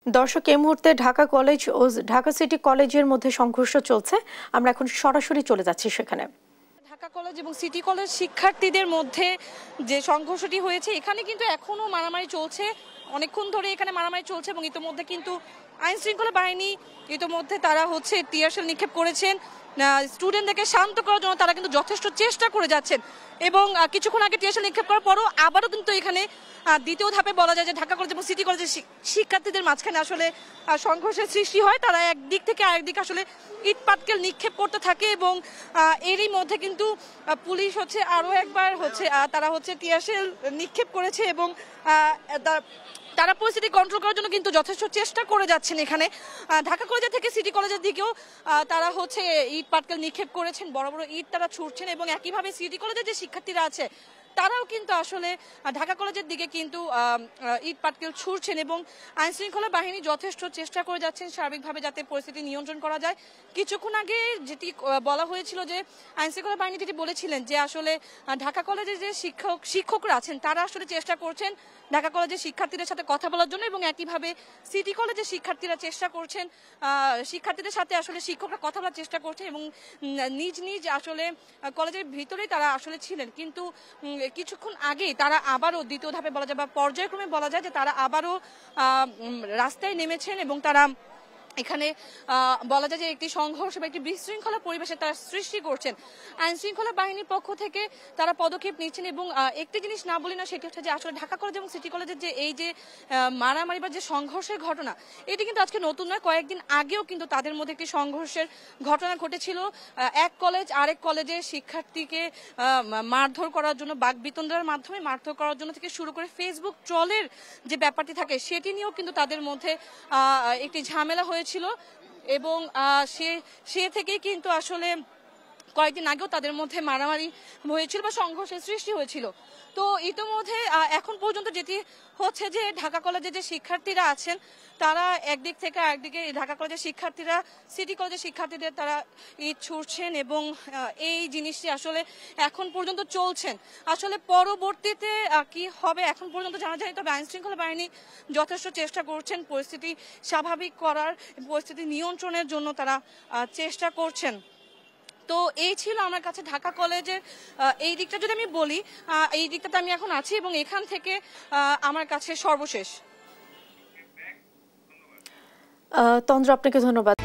দর্শক, এই মুহূর্তে ঢাকা কলেজ ও ঢাকা সিটি কলেজের মধ্যে সংঘর্ষ চলছে। আমরা এখন সরাসরি চলে যাচ্ছি সেখানে। ঢাকা কলেজ এবং সিটি কলেজ শিক্ষার্থীদের মধ্যে যে সংঘর্ষটি হয়েছে, এখানে কিন্তু এখনো মারামারি চলছে, অনেকক্ষণ ধরে এখানে মারামারি চলছে এবং ইতোমধ্যে কিন্তু আইন শৃঙ্খলা বাহিনী ইতোমধ্যে তারা টিয়ারশেল নিক্ষেপ করেছেন। স্টুডেন্টদেরকে শান্ত করার জন্য তারা কিন্তু যথেষ্ট চেষ্টা করে যাচ্ছেন এবং কিছুক্ষণ আগে টিয়ারশেল নিক্ষেপ করার পরও আবারও কিন্তু এখানে দ্বিতীয় ধাপে বলা যায় যে ঢাকা কলেজ এবং সিটি কলেজের শিক্ষার্থীদের মাঝখানে আসলে সংঘর্ষের সৃষ্টি হয়। তারা একদিক থেকে আরেকদিক আসলে ইট পাটকেল নিক্ষেপ করতে থাকে এবং এরই মধ্যে কিন্তু পুলিশ আরও একবার তারা টিয়ারশেল নিক্ষেপ করেছে এবং তারা পরিস্থিতি কন্ট্রোল করার জন্য কিন্তু যথেষ্ট চেষ্টা করে যাচ্ছেন। এখানে ঢাকা কলেজের থেকে সিটি কলেজের দিকেও তারা ইট পাটকেল নিক্ষেপ করেছেন, বড় বড় ইট তারা ছুটছেন এবং একইভাবে সিটি কলেজের যে শিক্ষার্থীরা আছে তারাও কিন্তু আসলে ঢাকা কলেজের দিকে কিন্তু ইট পাটকেল ছুড়ছেন এবং আইন শৃঙ্খলা বাহিনী যথেষ্ট চেষ্টা করে যাচ্ছেন সার্বিকভাবে যাতে পরিস্থিতি নিয়ন্ত্রণ করা যায়। কিছুক্ষণ আগে যেটি বলা হয়েছিল যে আইন শৃঙ্খলা বাহিনী যেটি বলেছিলেন যে আসলে ঢাকা কলেজের যে শিক্ষকরা আছেন তারা আসলে চেষ্টা করছেন ঢাকা কলেজের শিক্ষার্থীদের সাথে কথা বলার জন্য এবং একইভাবে সিটি কলেজের শিক্ষার্থীরা চেষ্টা করছেন শিক্ষার্থীদের সাথে আসলে শিক্ষকরা কথা বলার চেষ্টা করছেন এবং নিজ নিজ আসলে কলেজের ভিতরেই তারা আসলে ছিলেন। কিন্তু কিছুক্ষণ আগেই তারা আবারও দ্বিতীয় ধাপে বলা যায় বা পর্যায়ক্রমে বলা যায় যে তারা আবারও রাস্তায় নেমেছেন এবং তারা এখানে বলা যায় যে একটি সংঘর্ষ বা একটি বিশৃঙ্খলা পরিবেশে তারা সৃষ্টি করছেন। আইন শৃঙ্খলা বাহিনীর পক্ষ থেকে তারা পদক্ষেপ নিচ্ছেন এবং একটি জিনিস না বলি না, সেটি হচ্ছে যে আসলে ঢাকা কলেজ এবং সিটি কলেজের যে এই যে মারামারি বা যে সংঘর্ষের ঘটনা, এটি কিন্তু আজকে নতুন নয়। কয়েকদিন আগেও কিন্তু তাদের মধ্যে একটি সংঘর্ষের ঘটনা ঘটেছিল। এক কলেজ আরেক কলেজের শিক্ষার্থীকে মারধর করার জন্য, বাকবিতণ্ডার মাধ্যমে মারধর করার জন্য থেকে শুরু করে ফেসবুক ট্রলের যে ব্যাপারটি থাকে সেটি নিয়েও কিন্তু তাদের মধ্যে একটি ঝামেলা হয়েছিল এবং সে থেকেই কিন্তু আসলে কয়েকদিন আগেও তাদের মধ্যে মারামারি হয়েছিল বা সংঘর্ষের সৃষ্টি হয়েছিল। তো ইতিমধ্যে এখন পর্যন্ত যেটি হচ্ছে যে ঢাকা কলেজের যে শিক্ষার্থীরা আছেন তারা একদিক থেকে আরেকদিকে, ঢাকা কলেজের শিক্ষার্থীরা সিটি কলেজের শিক্ষার্থীদের তারা ইট ছুড়ছেন এবং এই জিনিসটি আসলে এখন পর্যন্ত চলছেন। আসলে পরবর্তীতে কি হবে এখন পর্যন্ত জানা যায়, তবে আইন শৃঙ্খলা বাহিনী যথেষ্ট চেষ্টা করছেন পরিস্থিতি স্বাভাবিক করার, পরিস্থিতি নিয়ন্ত্রণের জন্য তারা চেষ্টা করছেন। তো এই ছিল আমার কাছে ঢাকা কলেজের এই দিকটা। যদি আমি বলি, এই দিকটাতে আমি এখন আছি এবং এখান থেকে আমার কাছে সর্বশেষ। তন্দ্র, আপনাকে ধন্যবাদ।